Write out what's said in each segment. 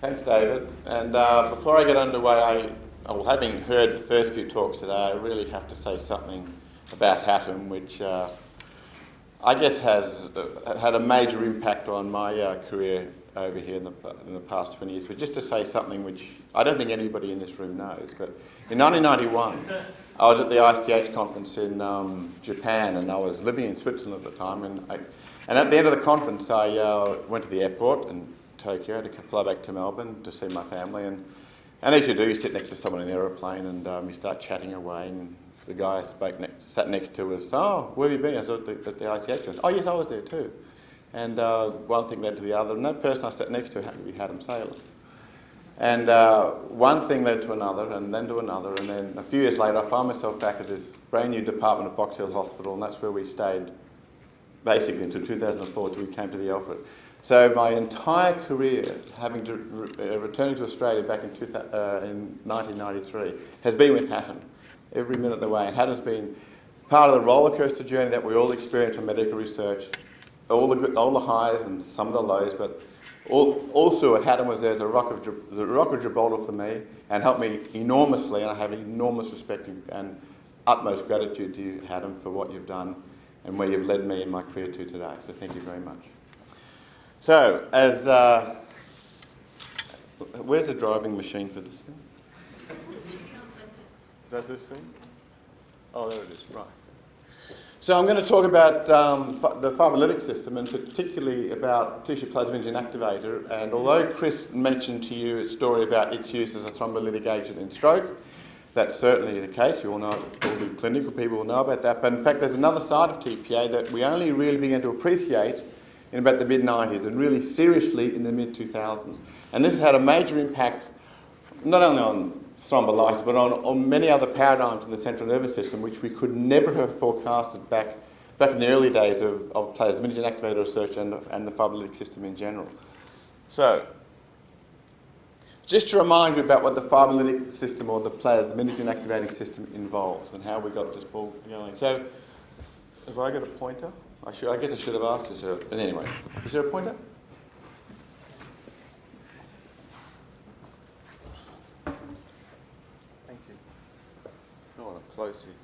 Thanks, David. And before I get underway, having heard the first few talks today, I really have to say something about Hatem, which I guess has had a major impact on my career over here in the past 20 years. But just to say something which I don't think anybody in this room knows, but in 1991, I was at the ICH conference in Japan, and I was living in Switzerland at the time. And at the end of the conference, I went to the airport in Tokyo to fly back to Melbourne to see my family. And as you do, you sit next to someone in the aeroplane and you start chatting away. And the guy I sat next to was, "Oh, where have you been?" I was at the ICH conference. "Oh, yes, I was there too." And one thing led to the other. And that person I sat next to happened to be Hatem Salem. And one thing led to another, and then to another. And then a few years later, I found myself back at this brand new department at Box Hill Hospital, and that's where we stayed basically until 2004, till we came to the Alfred. So my entire career, having to returning to Australia back in 1993, has been with Hatem every minute of the way. And Hatem's been part of the roller coaster journey that we all experience in medical research, all the highs and some of the lows, but also Hatem was there as a rock of Gibraltar for me and helped me enormously, and I have enormous respect and utmost gratitude to you, Hatem, for what you've done and where you've led me in my career to today. So thank you very much. So, where's the driving machine for this thing? Does this thing? Oh, there it is, right. So I'm going to talk about the fibrolytic system, and particularly about tissue plasminogen activator. And although Chris mentioned to you a story about its use as a thrombolytic agent in stroke, that's certainly the case. You all know, all the clinical people will know about that. But in fact, there's another side of TPA that we only really began to appreciate in about the mid-90s, and really seriously in the mid-2000s. And this has had a major impact not only on thrombolysis, but on many other paradigms in the central nervous system, which we could never have forecasted back in the early days of plasminogen activator research and the fibrolytic system in general. So, just to remind you about what the fibrolytic system or the plasminogen activating system involves and how we got this ball going. So, have I got a pointer? I guess I should have asked this earlier. But anyway, is there a pointer? Thank you. Oh, I'm close here.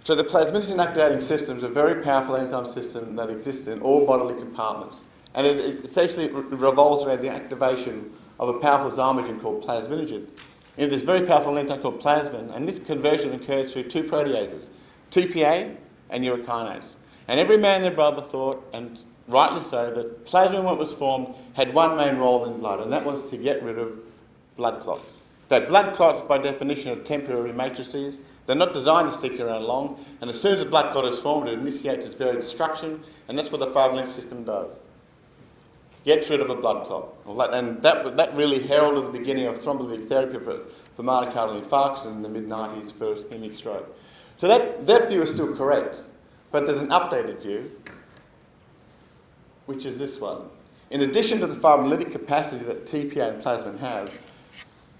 So the plasminogen activating system is a very powerful enzyme system that exists in all bodily compartments. And it essentially revolves around the activation of a powerful zymogen called plasminogen into this very powerful enzyme called plasmin. And this conversion occurs through two proteases, TPA and urokinase. And every man and their brother thought, and rightly so, that plasmin, when it was formed, had one main role in blood, and that was to get rid of blood clots. In fact, blood clots, by definition, are temporary matrices. They're not designed to stick around long, and as soon as a blood clot is formed, it initiates its very destruction, and that's what the fibrolytic system does. Gets rid of a blood clot. And that really heralded the beginning of thrombolytic therapy for myocardial infarction in the mid-90s for ischemic stroke. So that view is still correct, but there's an updated view, which is this one. In addition to the fibrolytic capacity that TPA and plasmin have,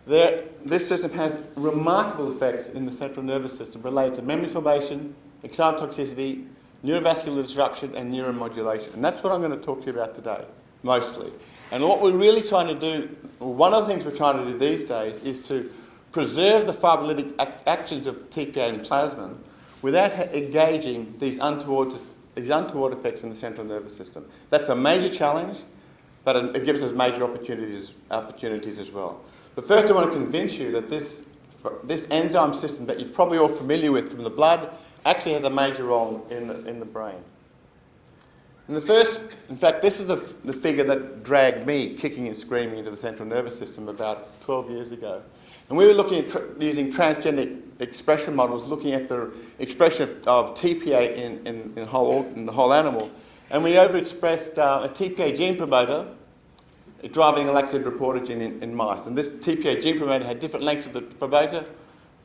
this system has remarkable effects in the central nervous system related to memory formation, excitotoxicity, neurovascular disruption, and neuromodulation. And that's what I'm going to talk to you about today, mostly. And what we're really trying to do, one of the things we're trying to do these days is to preserve the fibrolytic actions of TPA and plasmin without engaging these untoward effects in the central nervous system. That's a major challenge, but it gives us major opportunities as well. But first I want to convince you that this enzyme system that you're probably all familiar with from the blood actually has a major role in the brain. In fact, this is the figure that dragged me kicking and screaming into the central nervous system about 12 years ago. And we were looking at using transgenic expression models, looking at the expression of TPA in the whole animal. And we overexpressed a TPA gene promoter driving a laxative reporter gene in mice. And this TPA gene promoter had different lengths of the promoter,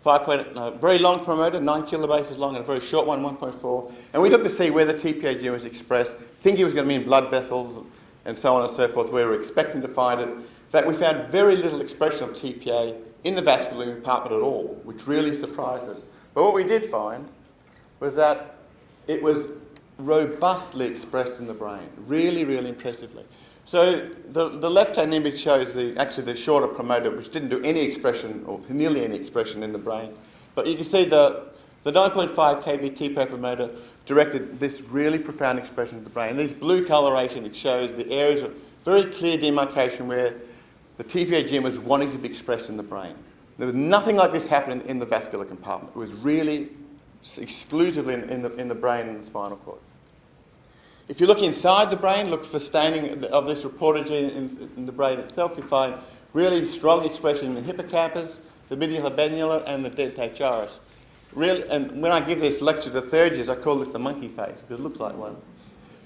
very long promoter, 9 kilobases long, and a very short one, 1.4. And we looked to see where the TPA gene was expressed, thinking it was going to be in blood vessels and so on and so forth, where we were expecting to find it. In fact, we found very little expression of TPA in the vascular compartment at all, which really surprised us. But what we did find was that it was robustly expressed in the brain, really, really impressively. So the left-hand image shows actually the shorter promoter, which didn't do any expression, or nearly any expression in the brain. But you can see the 9.5 kb TPA promoter directed this really profound expression of the brain. And this blue coloration, it shows the areas of very clear demarcation where the TPA gene was wanting to be expressed in the brain. There was nothing like this happening in the vascular compartment. It was really exclusively in the brain and the spinal cord. If you look inside the brain, look for staining of this reporter gene in the brain itself, you find really strong expression in the hippocampus, the medial habenula, and the dentate gyrus. Really, and when I give this lecture to third years, I call this the monkey face, because it looks like one.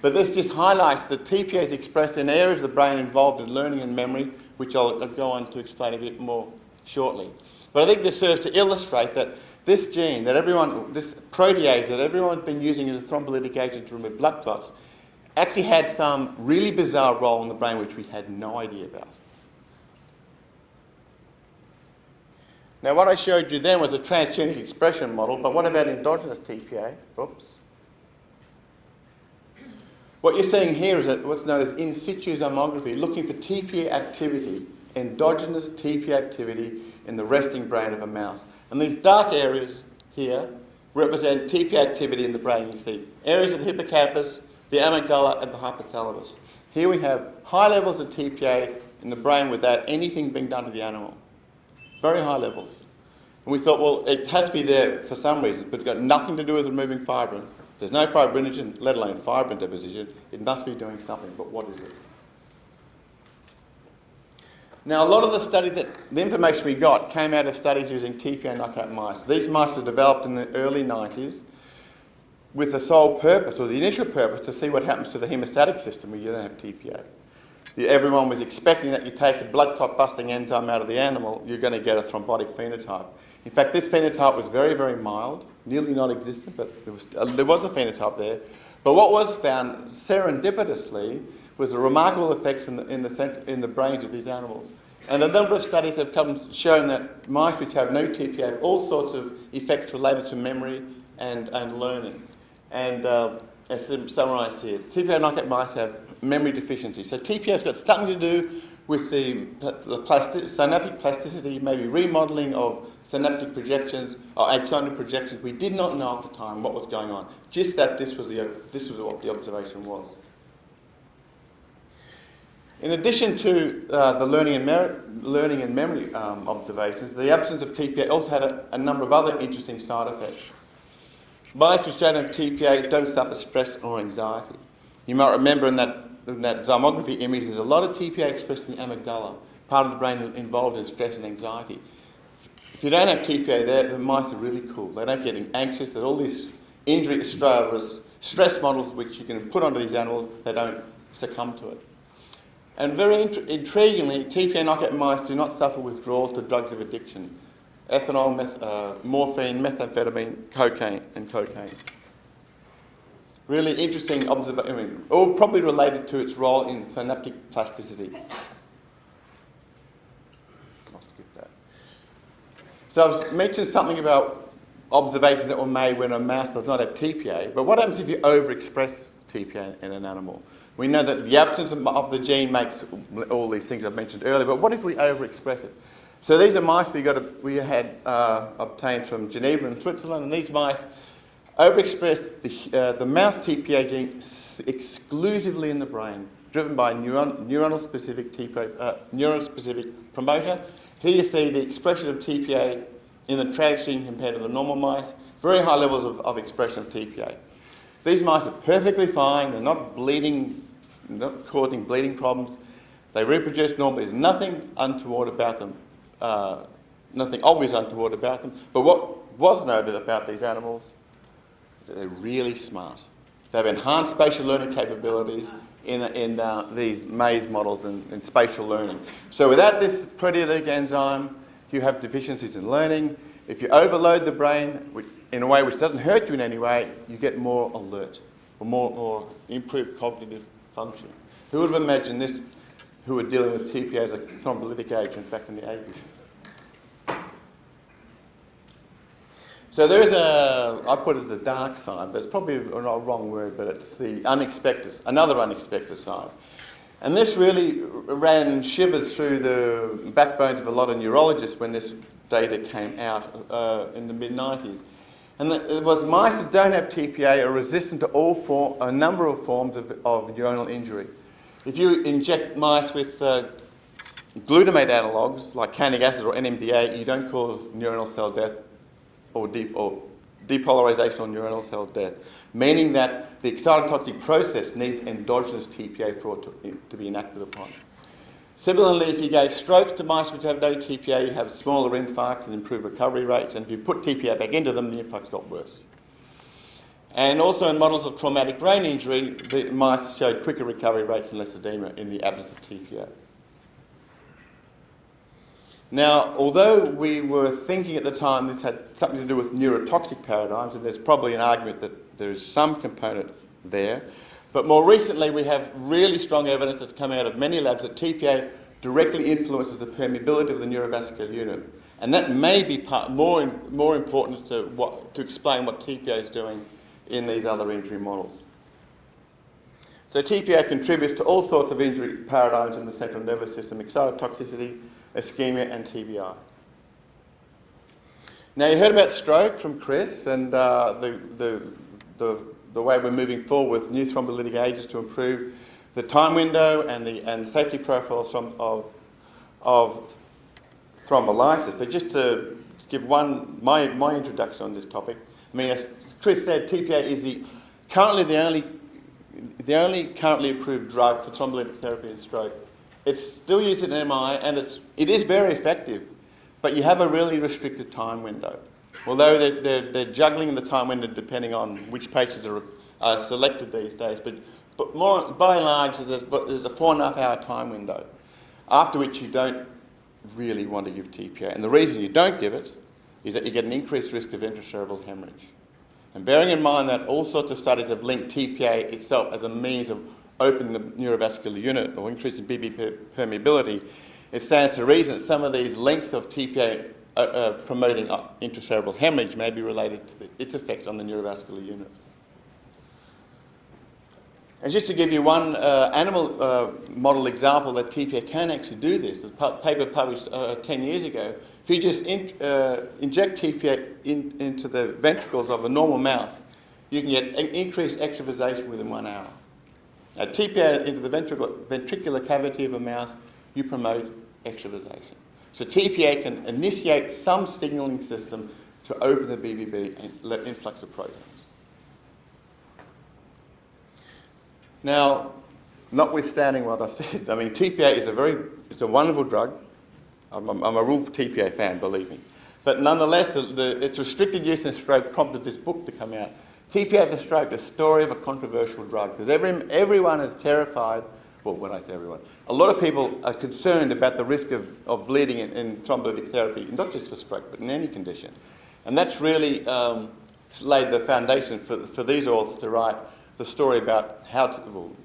But this just highlights that TPA is expressed in areas of the brain involved in learning and memory, which I'll go on to explain a bit more shortly. But I think this serves to illustrate that this gene, this protease that everyone's been using as a thrombolytic agent to remove blood clots, actually had some really bizarre role in the brain which we had no idea about. Now, what I showed you then was a transgenic expression model, but what about endogenous TPA? Oops. What you're seeing here is what's known as in situ zymography, looking for TPA activity, endogenous TPA activity in the resting brain of a mouse. And these dark areas here represent TPA activity in the brain. You see areas of the hippocampus, the amygdala, and the hypothalamus. Here we have high levels of TPA in the brain without anything being done to the animal. Very high levels. And we thought, well, it has to be there for some reason, but it's got nothing to do with removing fibrin. There's no fibrinogen, let alone fibrin deposition. It must be doing something, but what is it? Now, a lot of the information we got came out of studies using TPA knockout mice. These mice were developed in the early 90s with the sole purpose, or the initial purpose, to see what happens to the hemostatic system when you don't have TPA. Everyone was expecting that you take a blood clot busting enzyme out of the animal, you're going to get a thrombotic phenotype. In fact, this phenotype was very, very mild, nearly non-existent, but there was a phenotype there. But what was found serendipitously was the remarkable effects in the brains of these animals. And a number of studies have shown that mice which have no TPA have all sorts of effects related to memory and learning. And as summarised here, TPA knockout mice have memory deficiency. So TPA has got something to do with the synaptic plasticity, maybe remodelling of synaptic projections or axonal projections. We did not know at the time what was going on, just that this was what the observation was. In addition to the learning and memory observations, the absence of TPA also had a number of other interesting side effects. Mice which don't have TPA don't suffer stress or anxiety. You might remember in that zymography image, there's a lot of TPA expressed in the amygdala, part of the brain involved in stress and anxiety. If you don't have TPA, the mice are really cool. They don't get anxious. There's all these stress models which you can put onto these animals. They don't succumb to it. And very intriguingly, TPA knockout mice do not suffer withdrawal to drugs of addiction. Ethanol, morphine, methamphetamine, cocaine. Really interesting observation, all probably related to its role in synaptic plasticity. I'll skip that. So I've mentioned something about observations that were made when a mouse does not have TPA, but what happens if you overexpress TPA in an animal? We know that the absence of the gene makes all these things I've mentioned earlier, but what if we overexpress it? So these are mice we had obtained from Geneva in Switzerland, and these mice overexpressed the mouse TPA gene exclusively in the brain, driven by neuronal specific promoter. Here you see the expression of TPA in the transgene compared to the normal mice, very high levels of expression of TPA. These mice are perfectly fine, they're not bleeding, not causing bleeding problems, they reproduce normally, there's nothing untoward about them, nothing obvious untoward about them, but what was noted about these animals is that they're really smart. They have enhanced spatial learning capabilities in these maze models and spatial learning. So without this proteolytic enzyme, you have deficiencies in learning. If you overload the brain in a way which doesn't hurt you in any way, you get more alert or more improved cognitive function. Who would have imagined this, who were dealing with TPA as a thrombolytic agent back in the 80s? So there is I put it the dark side, but it's probably a wrong word, but it's the another unexpected side. And this really ran shivers through the backbones of a lot of neurologists when this data came out in the mid-90s. And it was mice that don't have TPA are resistant to a number of forms of neuronal injury. If you inject mice with glutamate analogues like canic acid or NMDA, you don't cause neuronal cell death or depolarization or neuronal cell death, meaning that the excitotoxic process needs endogenous TPA for it to be enacted upon. Similarly, if you gave strokes to mice which have no TPA, you have smaller infarcts and improved recovery rates, and if you put TPA back into them, the infarcts got worse. And also in models of traumatic brain injury, the mice showed quicker recovery rates and less edema in the absence of TPA. Now, although we were thinking at the time this had something to do with neurotoxic paradigms, and there's probably an argument that there is some component there, but more recently we have really strong evidence that's come out of many labs that TPA directly influences the permeability of the neurovascular unit. And that may be more important to explain what TPA is doing in these other injury models. So TPA contributes to all sorts of injury paradigms in the central nervous system: excitotoxicity, ischemia, and TBI. Now, you heard about stroke from Chris, and the way we're moving forward with new thrombolytic agents to improve the time window and the safety profiles of thrombolysis. But just to give my introduction on this topic, I mean, as Chris said, TPA is currently the only currently approved drug for thrombolytic therapy in stroke. It's still used in MI, and it is very effective, but you have a really restricted time window. Although they're juggling the time window depending on which patients are selected these days, but more by and large there's a 4.5 hour time window, after which you don't really want to give TPA. And the reason you don't give it is that you get an increased risk of intracerebral hemorrhage. And bearing in mind that all sorts of studies have linked TPA itself as a means of opening the neurovascular unit or increasing BB permeability, it stands to reason that some of these lengths of TPA promoting intracerebral hemorrhage may be related to its effects on the neurovascular unit. And just to give you one animal model example that TPA can actually do this, the paper published 10 years ago, if you just inject TPA into the ventricles of a normal mouse, you can get increased extravasation within 1 hour. Now, TPA into the ventricular cavity of a mouse, you promote extravasation. So TPA can initiate some signaling system to open the BBB and let influx of proteins. Now, notwithstanding what I said, I mean, TPA is a wonderful drug. I'm a real TPA fan, believe me. But nonetheless, its restricted use in stroke prompted this book to come out. TPA for stroke, a story of a controversial drug, because everyone is terrified. Well, when I say everyone, a lot of people are concerned about the risk of bleeding in thrombolytic therapy, not just for stroke, but in any condition. And that's really laid the foundation for these authors to write the story about how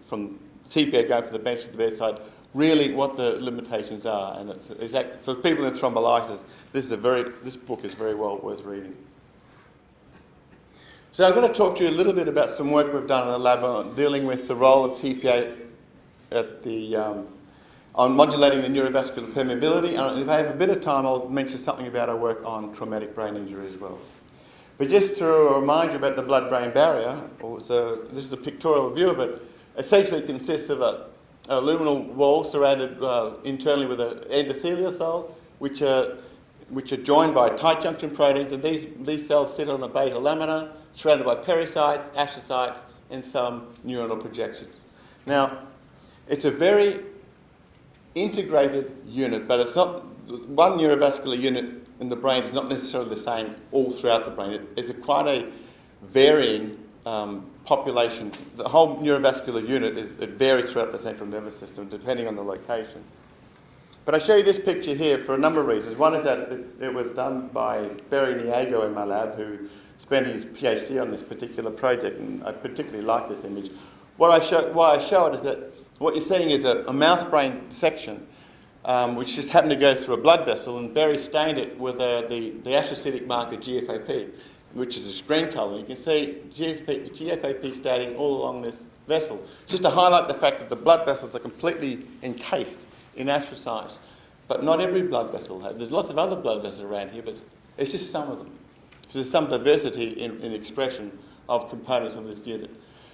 from TPA going from the bench to the bedside, really what the limitations are. And for people in thrombolysis, this book is very well worth reading. So I'm going to talk to you a little bit about some work we've done in the lab on dealing with the role of TPA on modulating the neurovascular permeability. And if I have a bit of time, I'll mention something about our work on traumatic brain injury as well. But just to remind you about the blood-brain barrier, this is a pictorial view of it. Essentially, it consists of a luminal wall surrounded internally with an endothelial cell, which are joined by tight junction proteins, and these cells sit on a beta lamina, surrounded by pericytes, astrocytes, and some neuronal projections. Now, it's a very integrated unit, but it's not one neurovascular unit in the brain is not necessarily the same all throughout the brain. It's quite a varying population. The whole neurovascular unit, it varies throughout the central nervous system depending on the location. But I show you this picture here for a number of reasons. One is that it was done by Barry Niago in my lab, who spent his PhD on this particular project, and I particularly like this image. Why I show it is that what you're seeing is a mouse brain section which just happened to go through a blood vessel, and Barry stained it with the astrocytic marker GFAP, which is a green colour. You can see GFAP staining all along vessel. Just to highlight the fact that the blood vessels are completely encased in astrocytes, but not every blood vessel has. There's lots of other blood vessels around here, but it's just some of them. So there's some diversity in expression of components of this unit.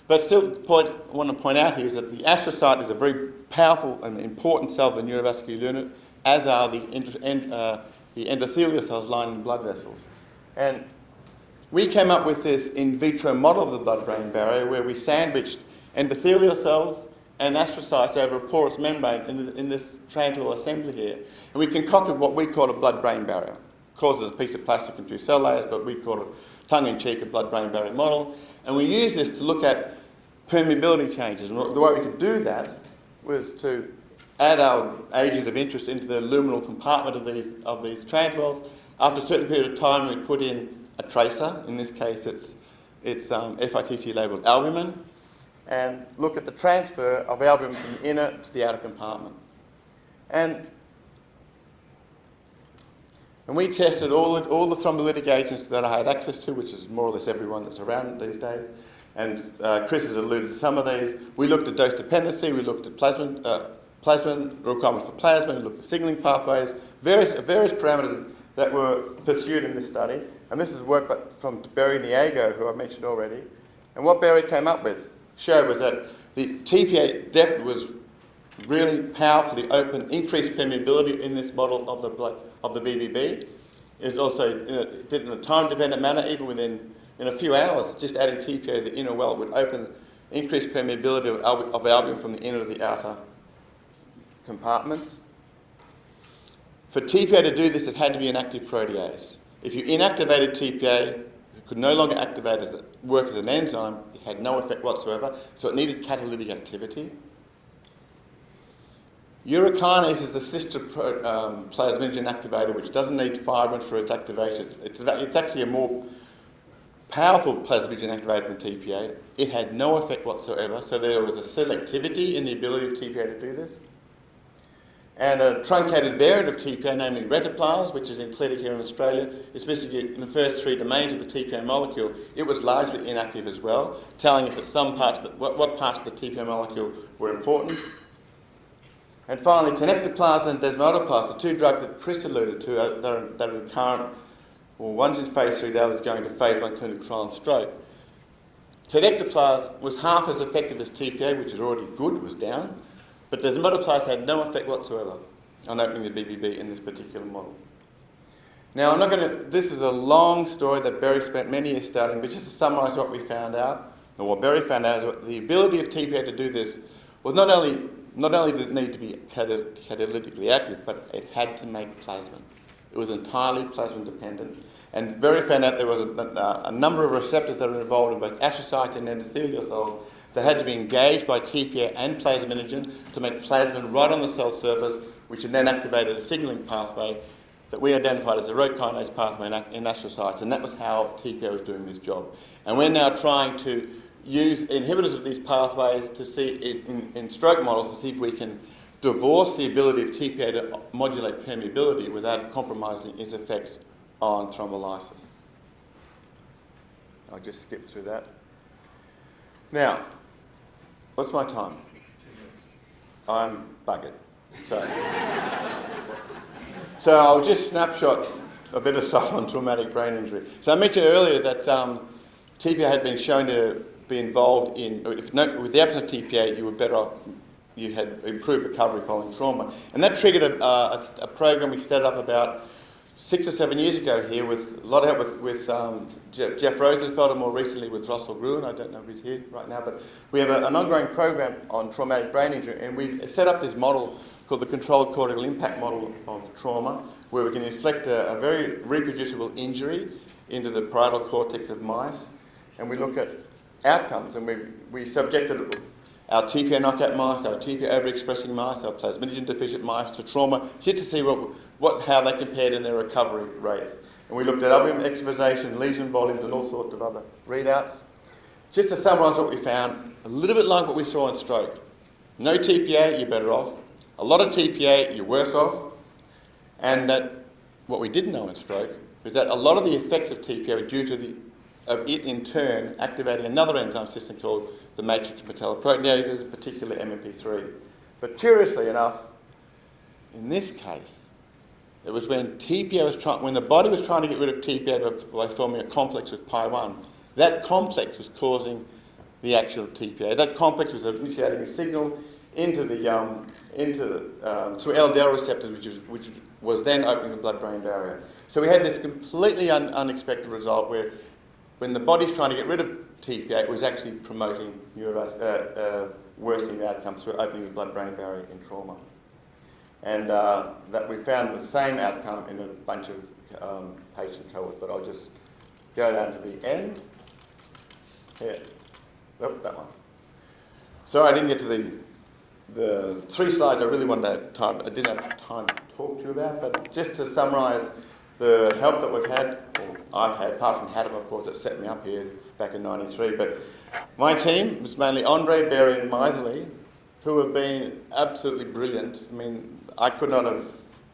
But still, I want to point out here is that the astrocyte is a very powerful and important cell of the neurovascular unit, as are the endothelial cells lining blood vessels. And we came up with this in vitro model of the blood-brain barrier where we sandwiched endothelial cells and astrocytes over a porous membrane in this triangular assembly here. And we concocted what we call a blood-brain barrier. Of course, it's a piece of plastic and two cell layers, but we call it tongue-in-cheek a blood-brain barrier model. And we used this to look at permeability changes. And the way we could do that was to add our agents of interest into the luminal compartment of these transport. After a certain period of time, we put in a tracer. In this case, it's FITC labelled albumin, and look at the transfer of albumin from the inner to the outer compartment. And we tested all the thrombolytic agents that I had access to, which is more or less everyone that's around these days. And Chris has alluded to some of these. We looked at dose dependency, we looked at plasmin, requirements for plasma, we looked at signaling pathways, various parameters that were pursued in this study. And this is work from Barry Niego, who I mentioned already. And what Barry came up with was that the TPA depth was really powerfully open, increased permeability in this model of the BBB. It also did it in a time-dependent manner, even in a few hours, just adding TPA to the inner well would open increased permeability of albumin from the inner to the outer compartments. For TPA to do this, it had to be an active protease. If you inactivated TPA, it could no longer work as an enzyme. It had no effect whatsoever, so it needed catalytic activity. Urokinase is the sister plasminogen activator, which doesn't need fibrin for its activation. It's actually a more powerful plasminogen activator than TPA. It had no effect whatsoever, so there was a selectivity in the ability of TPA to do this. And a truncated variant of TPA, namely retiplas, which is included here in Australia, especially in the first three domains of the TPA molecule, it was largely inactive as well, telling us that some parts, what parts of the TPA molecule were important. And finally, tenecteplase and desmodoplas, the two drugs that Chris alluded to, that are current. Well, one's in phase 3, the other's going to phase 1 clinical trial in stroke. Tenecteplase was half as effective as TPA, which is already good, it was down, but desmodoplas had no effect whatsoever on opening the BBB in this particular model. Now, this is a long story that Barry spent many years studying, but just to summarise what we found out, or what Barry found out, is that the ability of TPA to do this was not only did it need to be catalytically active, but it had to make plasmin. It was entirely plasmin dependent. And Barry found out there was a number of receptors that are involved in both astrocytes and endothelial cells that had to be engaged by TPA and plasminogen to make plasmin right on the cell surface, which then activated a signaling pathway that we identified as the urokinase pathway in astrocytes. And that was how TPA was doing this job. And we're now trying to use inhibitors of these pathways to see in stroke models to see if we can divorce the ability of TPA to modulate permeability without compromising its effects on thrombolysis. I'll just skip through that. Now, what's my time? 2 minutes. I'm buggered. So I'll just snapshot a bit of stuff on traumatic brain injury. So I mentioned earlier that TPA had been shown to be involved in, with the absence of TPA, you were better off, you had improved recovery following trauma. And that triggered a program we set up about 6 or 7 years ago here with a lot of help with Jeff Rosenfeld and more recently with Russell Gruen. I don't know if he's here right now, but we have an ongoing program on traumatic brain injury, and we set up this model called the controlled cortical impact model of trauma, where we can inflict a very reproducible injury into the parietal cortex of mice, and we look at outcomes, and we subjected our TPA knockout mice, our TPA overexpressing mice, our plasminogen deficient mice to trauma, just to see how they compared in their recovery rates. And we looked at albumin extravasation, lesion volumes, and all sorts of other readouts. Just to summarise what we found, a little bit like what we saw in stroke. No TPA, you're better off. A lot of TPA, you're worse off. And that what we didn't know in stroke is that a lot of the effects of TPA are due to it in turn activating another enzyme system called the matrix metalloproteinases, particularly MMP3. But curiously enough, in this case, it was when when the body was trying to get rid of TPA by forming a complex with pi1, that complex was causing the actual TPA. That complex was initiating a signal into the through LDL receptors, which was then opening the blood-brain barrier. So we had this completely unexpected result where, when the body's trying to get rid of TPA, it was actually promoting worsening the outcomes through opening the blood-brain barrier in trauma. And that we found the same outcome in a bunch of patient cohorts, but I'll just go down to the end. Here. Oh, that one. Sorry, I didn't get to the 3 slides I really wanted time. I didn't have time to talk to you about, but just to summarise the help that we've had, or I've had, apart from Hatem, of course, that set me up here back in '93. But my team was mainly Andre, Berry, and Miserly, who have been absolutely brilliant. I mean, I could not have.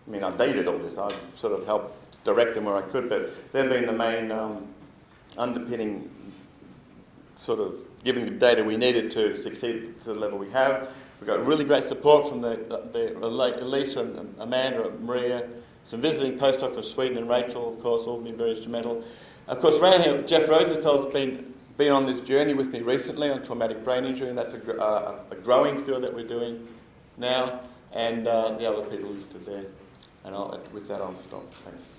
I mean, they did all this. I've sort of helped direct them where I could, but they've been the main underpinning, sort of giving the data we needed to succeed to the level we have. We've got really great support from Elisa and Amanda and Maria, some visiting postdocs from Sweden and Rachel, of course, all been very instrumental. Of course, around here, Jeff Rosenfeld's been on this journey with me recently on traumatic brain injury, and that's a growing field that we're doing now, and the other people listed there. And with that, I'll stop. Thanks.